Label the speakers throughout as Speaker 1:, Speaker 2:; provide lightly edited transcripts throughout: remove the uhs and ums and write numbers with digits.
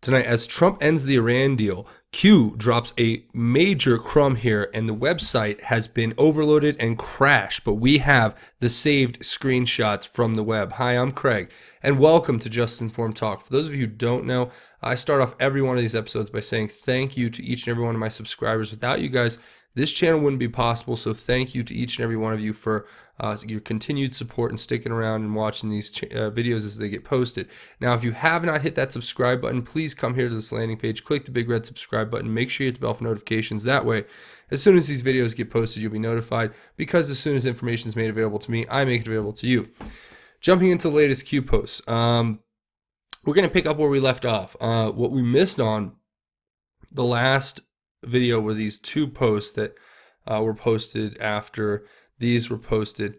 Speaker 1: Tonight, as Trump ends the Iran deal, Q drops a major crumb here, and the website has been overloaded and crashed, but we have the saved screenshots from the web. Hi, I'm Craig, and welcome to Just Informed Talk. For those of you who don't know, I start off every one of these episodes by saying thank you to each and every one of my subscribers. Without you guys, this channel wouldn't be possible, so thank you to each and every one of you for your continued support and sticking around and watching these videos as they get posted. Now, if you have not hit that subscribe button, please come here to this landing page, click the big red subscribe button, make sure you hit the bell for notifications. That way, as soon as these videos get posted, you'll be notified, because as soon as information is made available to me, I make it available to you. Jumping into the latest Q posts, we're going to pick up where we left off. What we missed on the last video were these two posts that were posted after these were posted,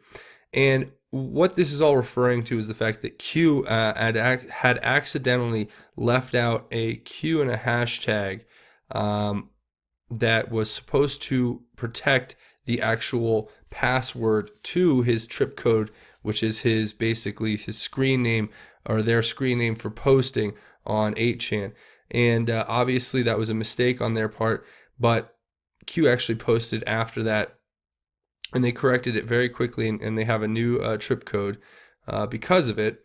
Speaker 1: and what this is all referring to is the fact that Q had accidentally left out a Q and a hashtag that was supposed to protect the actual password to his trip code, which is basically his screen name, or their screen name for posting on 8chan. And obviously that was a mistake on their part, but Q actually posted after that, and they corrected it very quickly, and they have a new trip code because of it.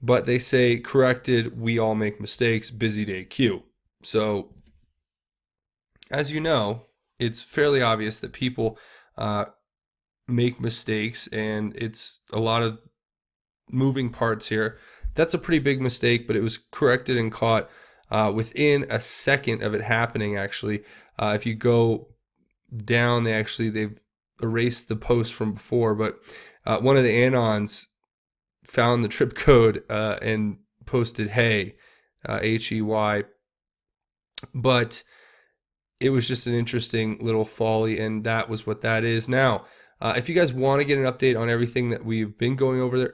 Speaker 1: But they say, corrected, we all make mistakes, busy day Q. So as you know, it's fairly obvious that people make mistakes, and it's a lot of moving parts here. That's a pretty big mistake, but it was corrected and caught within a second of it happening. Actually, if you go down, they've erased the post from before, but one of the AN0Ns found the trip code and posted hey, H-E-Y, but it was just an interesting little folly, and that was what that is. Now, if you guys want to get an update on everything that we've been going over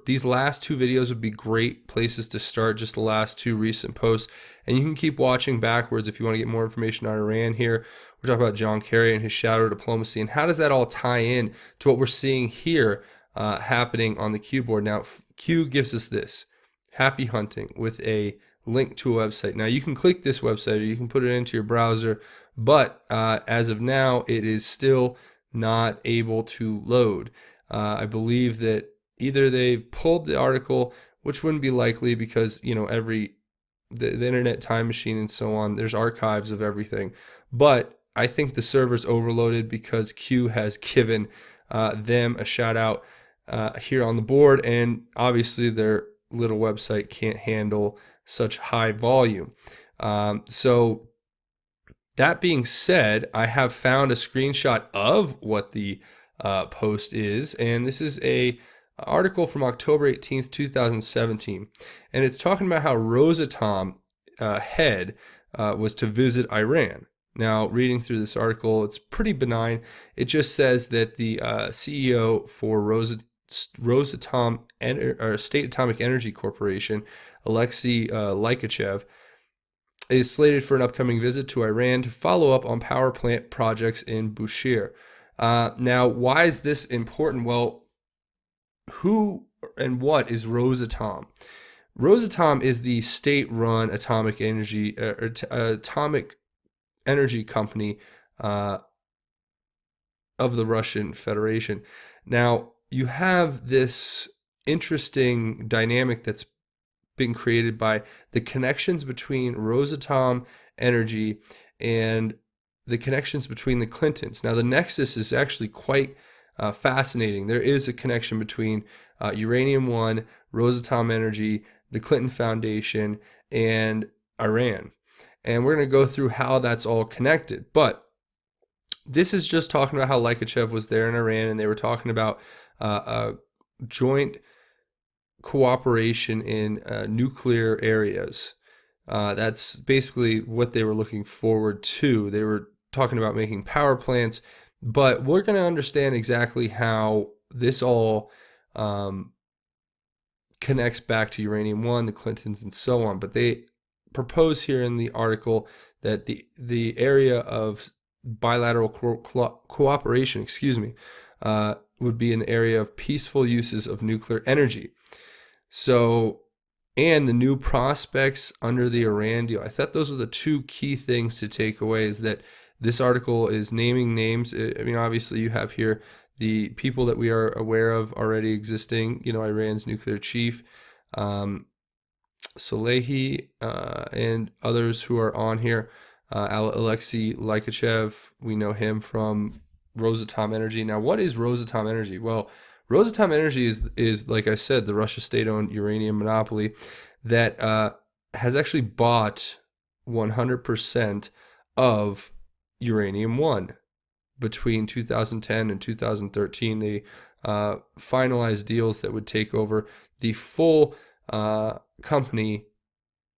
Speaker 1: these last two videos would be great places to start, just the last two recent posts. And you can keep watching backwards if you want to get more information on Iran here. We're talking about John Kerry and his shadow diplomacy, and how does that all tie in to what we're seeing here happening on the Q board. Now, Q gives us this, happy hunting, with a link to a website. Now, you can click this website, or you can put it into your browser, but as of now, it is still not able to load. I believe that either they've pulled the article, which wouldn't be likely because, you know, the internet time machine and so on, there's archives of everything. But I think the server's overloaded because Q has given them a shout out here on the board, and obviously their little website can't handle such high volume. So that being said, I have found a screenshot of what the post is, and this is a article from October 18th, 2017, and it's talking about how Rosatom head was to visit Iran. Now, reading through this article, it's pretty benign. It just says that the CEO for Rosatom or State Atomic Energy Corporation, Alexei Lykachev, is slated for an upcoming visit to Iran to follow up on power plant projects in Bushehr. Now, why is this important? Well, who and what is Rosatom? Rosatom is the state-run atomic energy company of the Russian Federation. Now, you have this interesting dynamic that's been created by the connections between Rosatom Energy and the connections between the Clintons. Now, the nexus is actually quite fascinating. There is a connection between Uranium-1, Rosatom Energy, the Clinton Foundation, and Iran. And we're going to go through how that's all connected. But this is just talking about how Lykachev was there in Iran, and they were talking about a joint cooperation in nuclear areas. That's basically what they were looking forward to. They were talking about making power plants, but we're going to understand exactly how this all connects back to Uranium-1, the Clintons, and so on. But they propose here in the article that the area of bilateral cooperation, would be in the area of peaceful uses of nuclear energy. So and the new prospects under the Iran deal. I thought those are the two key things to take away, is that this article is naming names. I mean, obviously you have here the people that we are aware of already existing, Iran's nuclear chief, Salehi, and others who are on here. Alexei Lykachev, we know him from Rosatom Energy. Now, what is Rosatom Energy? Well, Rosatom Energy is like I said, the Russia state-owned uranium monopoly that has actually bought 100% of Uranium-1. Between 2010 and 2013, they finalized deals that would take over the full company,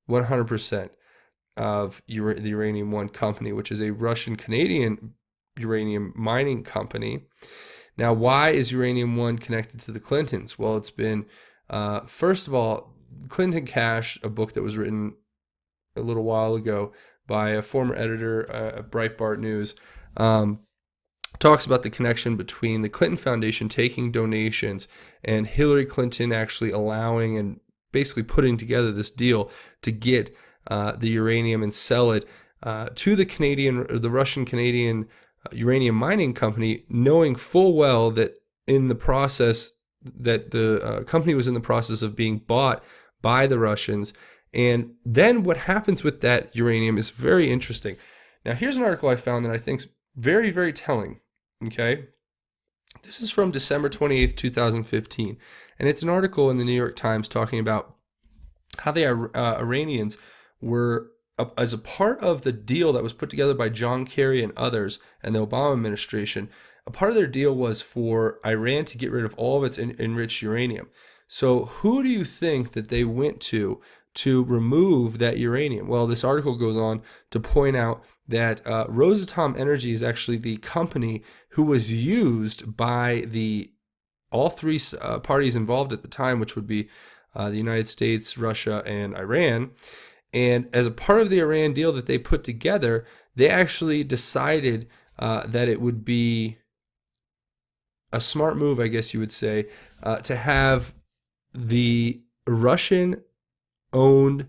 Speaker 1: 100% of the Uranium-1 company, which is a Russian-Canadian uranium mining company. Now, why is Uranium-1 connected to the Clintons? Well, it's been, first of all, Clinton Cash, a book that was written a little while ago by a former editor at Breitbart News, talks about the connection between the Clinton Foundation taking donations and Hillary Clinton actually allowing and basically putting together this deal to get the uranium and sell it to the Russian-Canadian uranium mining company, knowing full well that in the process that the company was in the process of being bought by the Russians. And then what happens with that uranium is very interesting. Now, here's an article I found that I think is very, very telling. Okay. This is from December 28th, 2015. And it's an article in the New York Times talking about how the Iranians were, as a part of the deal that was put together by John Kerry and others and the Obama administration, a part of their deal was for Iran to get rid of all of its enriched uranium. So who do you think that they went to remove that uranium? Well, this article goes on to point out that Rosatom Energy is actually the company who was used by all three parties involved at the time, which would be the United States, Russia, and Iran. And as a part of the Iran deal that they put together, they actually decided that it would be a smart move, I guess you would say, to have the Russian-owned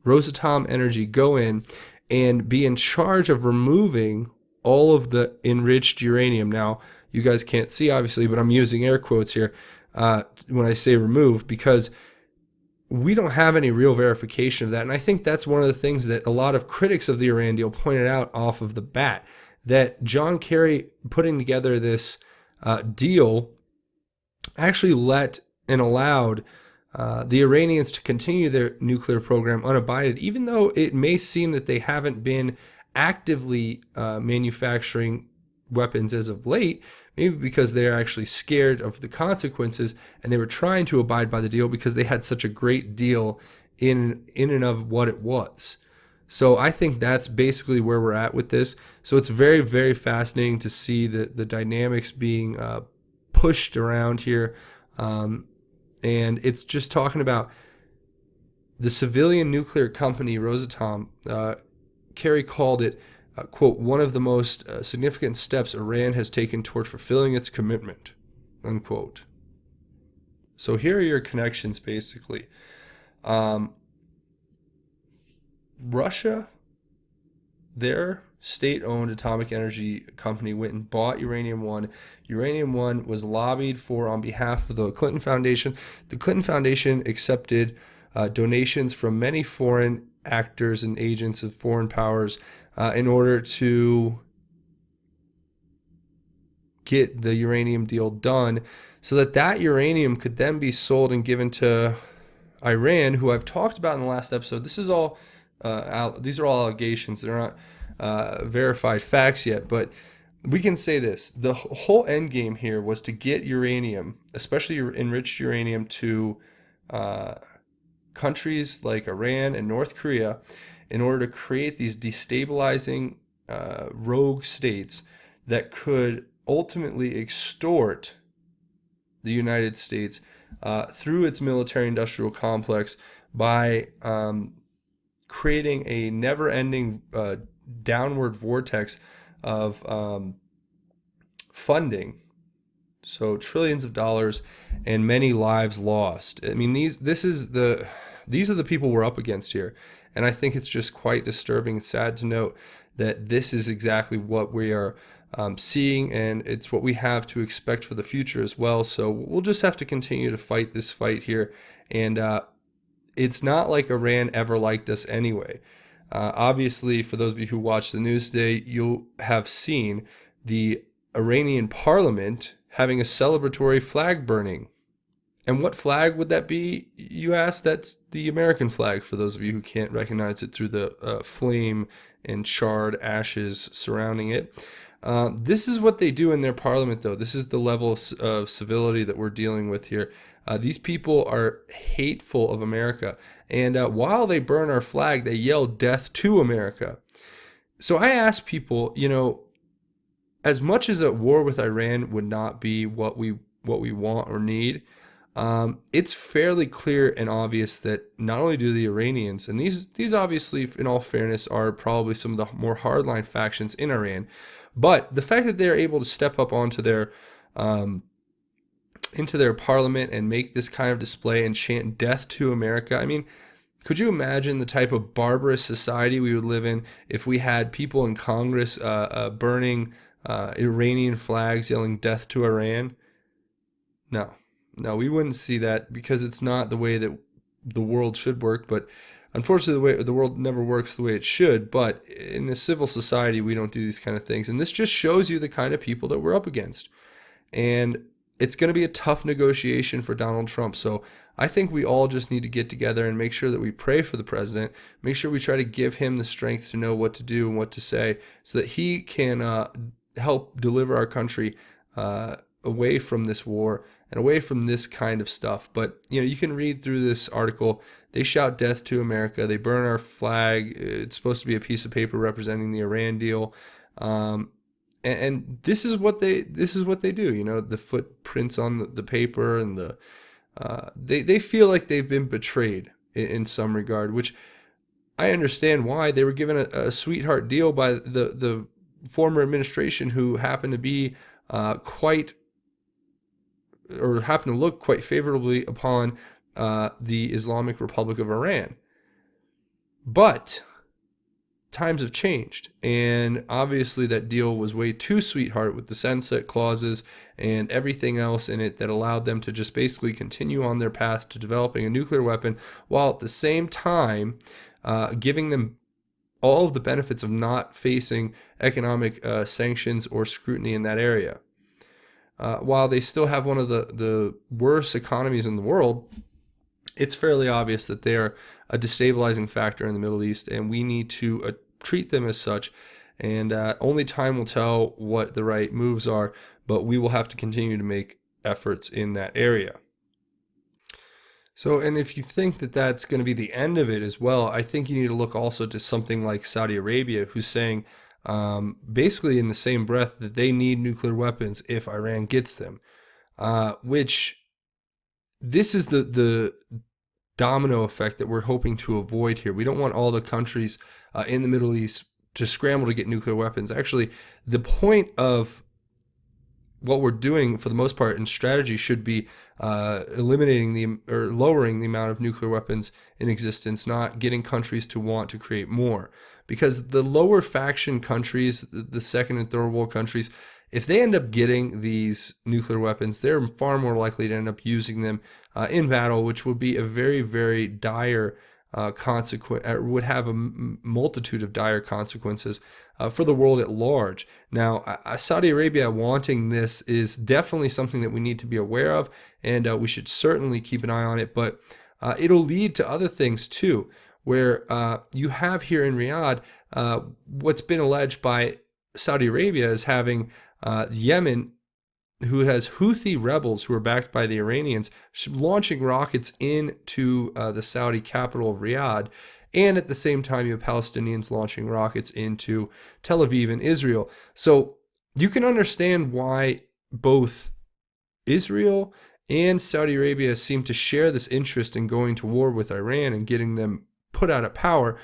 Speaker 1: Rosatom Energy go in and be in charge of removing all of the enriched uranium. Now, you guys can't see, obviously, but I'm using air quotes here when I say remove, because we don't have any real verification of that. And I think that's one of the things that a lot of critics of the Iran deal pointed out off of the bat, that John Kerry putting together this deal actually let and allowed the Iranians to continue their nuclear program unabated, even though it may seem that they haven't been actively manufacturing weapons as of late, maybe because they're actually scared of the consequences and they were trying to abide by the deal because they had such a great deal in and of what it was. So I think that's basically where we're at with this. So it's very, very fascinating to see the dynamics being pushed around here. And it's just talking about the civilian nuclear company, Rosatom. Kerry called it, quote, one of the most significant steps Iran has taken toward fulfilling its commitment, unquote. So here are your connections, basically. Russia, their state-owned atomic energy company, went and bought Uranium-1. Uranium-1 was lobbied for on behalf of the Clinton Foundation. The Clinton Foundation accepted donations from many foreign actors and agents of foreign powers in order to get the uranium deal done, so that uranium could then be sold and given to Iran, who I've talked about in the last episode. This is all these are all allegations. They're not verified facts yet, but we can say this: the whole end game here was to get uranium, especially enriched uranium, to countries like Iran and North Korea, in order to create these destabilizing rogue states that could ultimately extort the United States through its military-industrial complex by creating a never-ending downward vortex of funding So trillions of dollars and many lives lost. I mean, these are the people we're up against here, and I think it's just quite disturbing and sad to note that this is exactly what we are seeing, and it's what we have to expect for the future as well. So we'll just have to continue to fight this fight here, and it's not like Iran ever liked us anyway. Obviously, for those of you who watch the news today, you'll have seen the Iranian parliament having a celebratory flag burning. And what flag would that be, you ask? That's the American flag, for those of you who can't recognize it through the flame and charred ashes surrounding it. This is what they do in their parliament, though. This is the level of civility that we're dealing with here. These people are hateful of America. And while they burn our flag, they yell death to America. So I ask people, as much as a war with Iran would not be what we want or need, it's fairly clear and obvious that not only do the Iranians, and these obviously, in all fairness, are probably some of the more hardline factions in Iran, but the fact that they're able to step up onto their into their parliament and make this kind of display and chant death to America. I mean, could you imagine the type of barbarous society we would live in if we had people in Congress burning Iranian flags, yelling death to Iran? No, we wouldn't see that, because it's not the way that the world should work. But unfortunately, the world never works the way it should. But in a civil society, we don't do these kind of things. And this just shows you the kind of people that we're up against. And it's going to be a tough negotiation for Donald Trump. So I think we all just need to get together and make sure that we pray for the president, make sure we try to give him the strength to know what to do and what to say, so that he can help deliver our country away from this war and away from this kind of stuff. But you can read through this article. They shout death to America. They burn our flag. It's supposed to be a piece of paper representing the Iran deal. And this is what they do. The footprints on the paper, and they feel like they've been betrayed in some regard, which I understand why. They were given a sweetheart deal by the former administration, who happened to be happened to look quite favorably upon the Islamic Republic of Iran. But times have changed, and obviously that deal was way too sweetheart, with the sunset clauses and everything else in it that allowed them to just basically continue on their path to developing a nuclear weapon, while at the same time giving them all of the benefits of not facing economic sanctions or scrutiny in that area. While they still have one of the worst economies in the world, it's fairly obvious that they are a destabilizing factor in the Middle East, and we need to treat them as such. And only time will tell what the right moves are, but we will have to continue to make efforts in that area. So, and if you think that that's going to be the end of it as well, I think you need to look also to something like Saudi Arabia, who's saying basically in the same breath that they need nuclear weapons if Iran gets them, which this is the domino effect that we're hoping to avoid here. We don't want all the countries in the Middle East to scramble to get nuclear weapons. Actually, the point of what we're doing for the most part in strategy should be eliminating or lowering the amount of nuclear weapons in existence, not getting countries to want to create more. Because the lower faction countries, the second and third world countries, if they end up getting these nuclear weapons, they're far more likely to end up using them in battle, which would be a very, very dire consequence, would have a multitude of dire consequences for the world at large. Now, Saudi Arabia wanting this is definitely something that we need to be aware of, and we should certainly keep an eye on it. But it'll lead to other things too, where you have here in Riyadh what's been alleged by Saudi Arabia as having Yemen, who has Houthi rebels who are backed by the Iranians, launching rockets into the Saudi capital of Riyadh. And at the same time, you have Palestinians launching rockets into Tel Aviv and Israel. So you can understand why both Israel and Saudi Arabia seem to share this interest in going to war with Iran and getting them put out of power,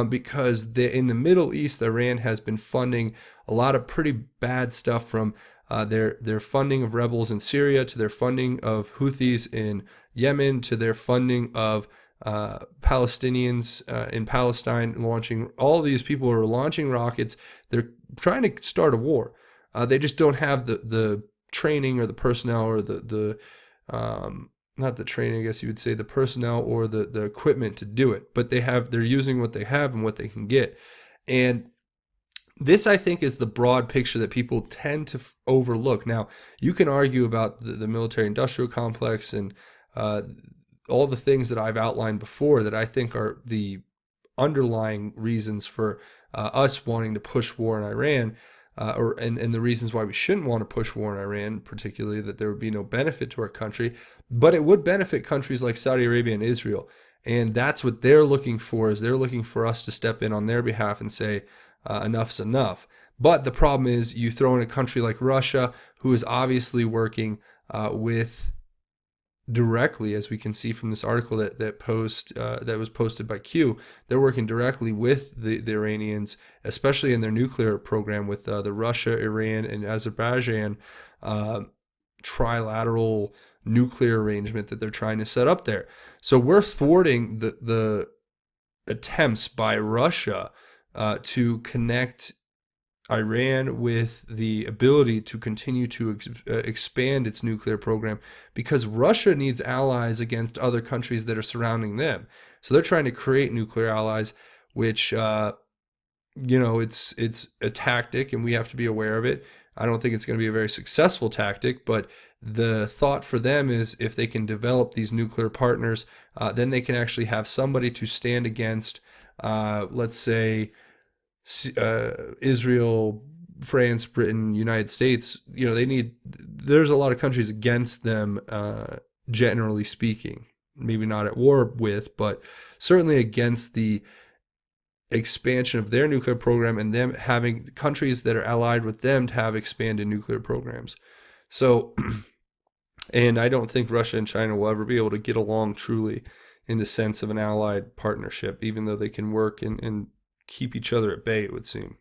Speaker 1: because in the Middle East, Iran has been funding a lot of pretty bad stuff, from their funding of rebels in Syria, to their funding of Houthis in Yemen, to their funding of Palestinians in Palestine, launching, all these people are launching rockets. They're trying to start a war. They just don't have the training or the personnel or the not the training, I guess you would say, the personnel or the equipment to do it. But they're using what they have and what they can get. And this, I think, is the broad picture that people tend to overlook. Now, you can argue about the military-industrial complex and all the things that I've outlined before that I think are the underlying reasons for us wanting to push war in Iran, and the reasons why we shouldn't want to push war in Iran, particularly that there would be no benefit to our country, but it would benefit countries like Saudi Arabia and Israel. And that's what they're looking for, is they're looking for us to step in on their behalf and say, enough's enough. But the problem is you throw in a country like Russia, who is obviously working with directly, as we can see from this article that was posted by Q. They're working directly with the Iranians, especially in their nuclear program with the Russia, Iran, and Azerbaijan trilateral nuclear arrangement that they're trying to set up there. So we're thwarting the attempts by Russia to connect Iran with the ability to continue to expand its nuclear program, because Russia needs allies against other countries that are surrounding them. So they're trying to create nuclear allies, which, it's a tactic and we have to be aware of it. I don't think it's going to be a very successful tactic, but the thought for them is if they can develop these nuclear partners, then they can actually have somebody to stand against, let's say, Israel, France, Britain, United States. There's a lot of countries against them, generally speaking, maybe not at war with, but certainly against the expansion of their nuclear program, and them having countries that are allied with them to have expanded nuclear programs. So, and I don't think Russia and China will ever be able to get along truly in the sense of an allied partnership, even though they can work and keep each other at bay, it would seem.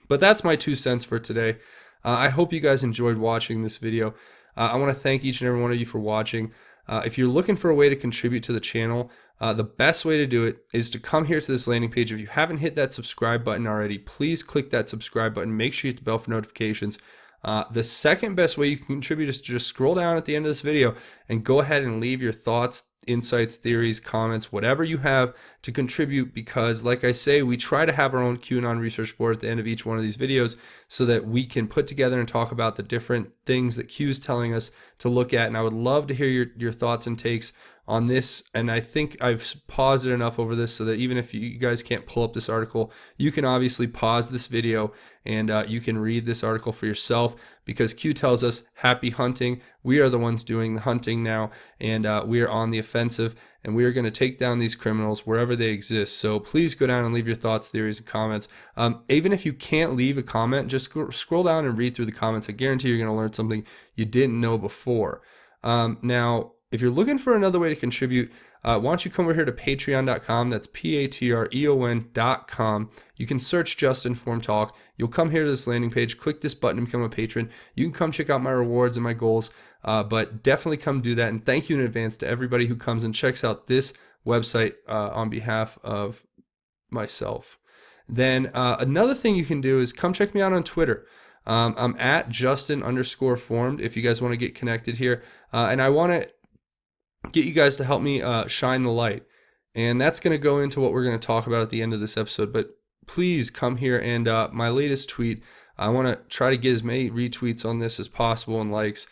Speaker 1: But that's my 2 cents for today. I hope you guys enjoyed watching this video. I want to thank each and every one of you for watching. If you're looking for a way to contribute to the channel, the best way to do it is to come here to this landing page. If you haven't hit that subscribe button already, please click that subscribe button. Make sure you hit the bell for notifications. The second best way you can contribute is to just scroll down at the end of this video and go ahead and leave your thoughts, insights, theories, comments, whatever you have to contribute, because like I say, we try to have our own QAnon research board at the end of each one of these videos so that we can put together and talk about the different things that Q is telling us to look at. And I would love to hear your thoughts and takes on this. And I think I've paused it enough over this so that even if you guys can't pull up this article, you can obviously pause this video and you can read this article for yourself, because Q tells us happy hunting. We are the ones doing the hunting now, and we are on the offensive, and we are going to take down these criminals wherever they exist. So please go down and leave your thoughts, theories, and comments. Even if you can't leave a comment, just scroll down and read through the comments. I guarantee you're going to learn something you didn't know before. Now, if you're looking for another way to contribute, why don't you come over here to patreon.com. That's patreon.com. You can search Just Informed Talk. You'll come here to this landing page, click this button to become a patron. You can come check out my rewards and my goals, but definitely come do that. And thank you in advance to everybody who comes and checks out this website on behalf of myself. Then another thing you can do is come check me out on Twitter. I'm at Justin_formed if you guys want to get connected here. And I want to get you guys to help me shine the light. And that's going to go into what we're going to talk about at the end of this episode. But please come here, and my latest tweet, I want to try to get as many retweets on this as possible and likes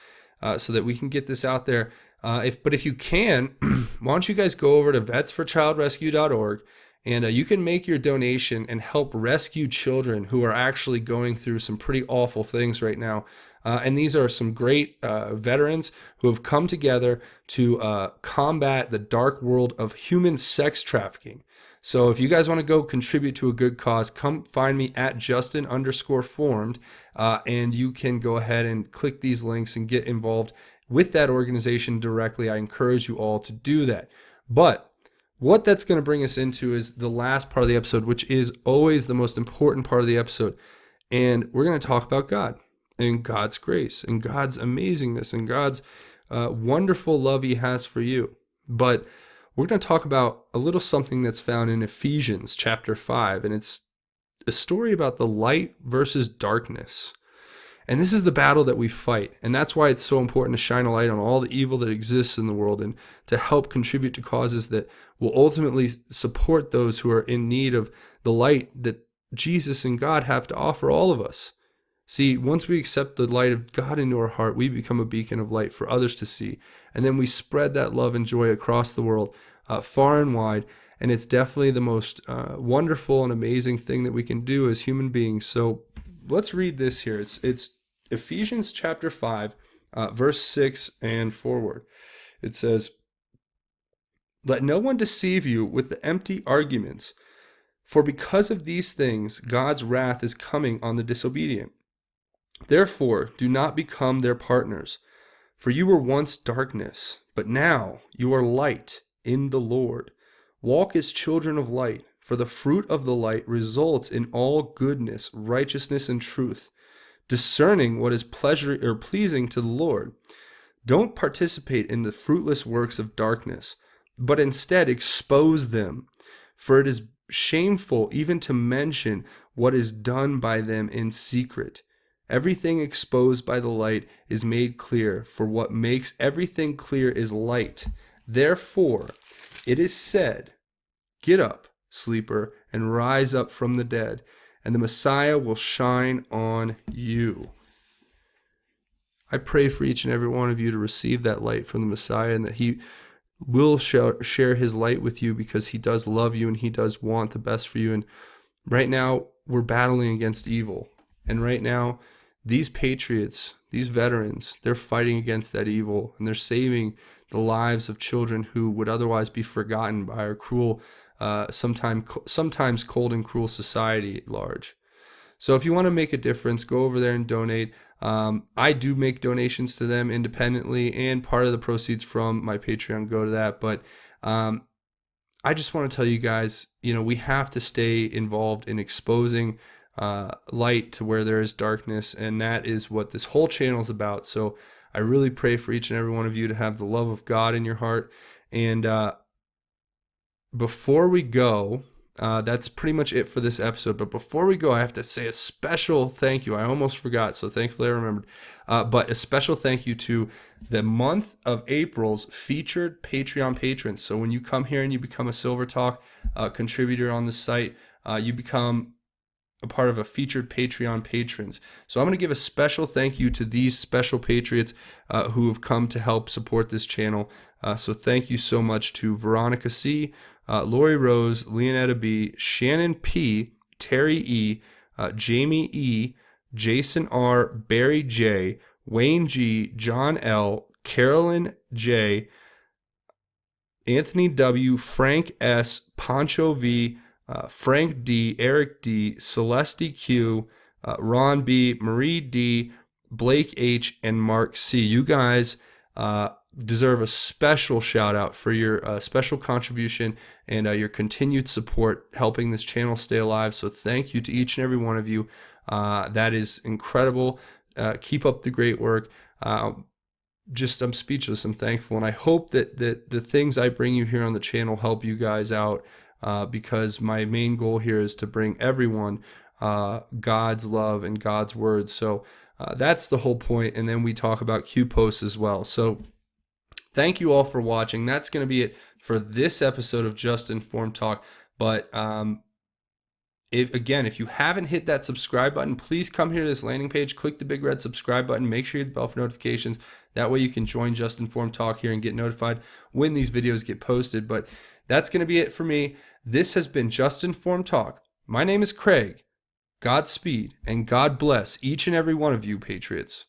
Speaker 1: so that we can get this out there. If you can, why don't you guys go over to vetsforchildrescue.org, and you can make your donation and help rescue children who are actually going through some pretty awful things right now. And these are some great veterans who have come together to combat the dark world of human sex trafficking. So if you guys want to go contribute to a good cause, come find me at Justin_formed, and you can go ahead and click these links and get involved with that organization directly. I encourage you all to do that. But what that's going to bring us into is the last part of the episode, which is always the most important part of the episode. And we're going to talk about God. and God's grace and God's amazingness and God's wonderful love he has for you. But we're going to talk about a little something that's found in Ephesians chapter 5, and it's a story about the light versus darkness. And this is the battle that we fight. And that's why it's so important to shine a light on all the evil that exists in the world and to help contribute to causes that will ultimately support those who are in need of the light that Jesus and God have to offer all of us. See, once we accept the light of God into our heart, we become a beacon of light for others to see. And then we spread that love and joy across the world, far and wide. And it's definitely the most wonderful and amazing thing that we can do as human beings. So let's read this here. It's Ephesians chapter 5, verse 6 and forward. It says, "Let no one deceive you with the empty arguments, for because of these things God's wrath is coming on the disobedient. Therefore, do not become their partners. For you were once darkness, but now you are light in the Lord. Walk as children of light, for the fruit of the light results in all goodness, righteousness, and truth, discerning what is pleasing to the Lord. Don't participate in the fruitless works of darkness, but instead expose them, for it is shameful even to mention what is done by them in secret. Everything exposed by the light is made clear, for what makes everything clear is light. Therefore, it is said, 'Get up, sleeper, and rise up from the dead, and the Messiah will shine on you.'" I pray for each and every one of you to receive that light from the Messiah, and that he will share his light with you, because he does love you and he does want the best for you. And right now, we're battling against evil. And right now, these patriots, these veterans, they're fighting against that evil, and they're saving the lives of children who would otherwise be forgotten by our cruel, sometimes cold and cruel society at large. So if you want to make a difference, go over there and donate. I do make donations to them independently, and part of the proceeds from my Patreon go to that. But I just want to tell you guys, we have to stay involved in exposing light to where there is darkness, and that is what this whole channel is about. So I really pray for each and every one of you to have the love of God in your heart. And before we go, that's pretty much it for this episode. But before we go, I have to say a special thank you. I almost forgot, so thankfully I remembered. But a special thank you to the month of April's featured Patreon patrons. So when you come here and you become a Silver Talk contributor on the site, you become a part of a featured Patreon patrons. So I'm going to give a special thank you to these special patriots who have come to help support this channel. So thank you so much to Veronica C., Lori Rose, Leonetta B., Shannon P., Terry E., Jamie E., Jason R., Barry J., Wayne G., John L., Carolyn J., Anthony W., Frank S., Poncho V., Frank D., Eric D., Celeste Q., Ron B., Marie D., Blake H., and Mark C. You guys deserve a special shout out for your special contribution and your continued support helping this channel stay alive. So thank you to each and every one of you. That is incredible. Keep up the great work. I'm speechless. I'm thankful. And I hope that the things I bring you here on the channel help you guys out. Because my main goal here is to bring everyone God's love and God's word. So that's the whole point. And then we talk about Q posts as well. So thank you all for watching. That's going to be it for this episode of Just Informed Talk. But if you haven't hit that subscribe button, please come here to this landing page, click the big red subscribe button, make sure you hit the bell for notifications. That way you can join Just Informed Talk here and get notified when these videos get posted. But that's going to be it for me. This has been Just Informed Talk. My name is Craig. Godspeed and God bless each and every one of you, Patriots.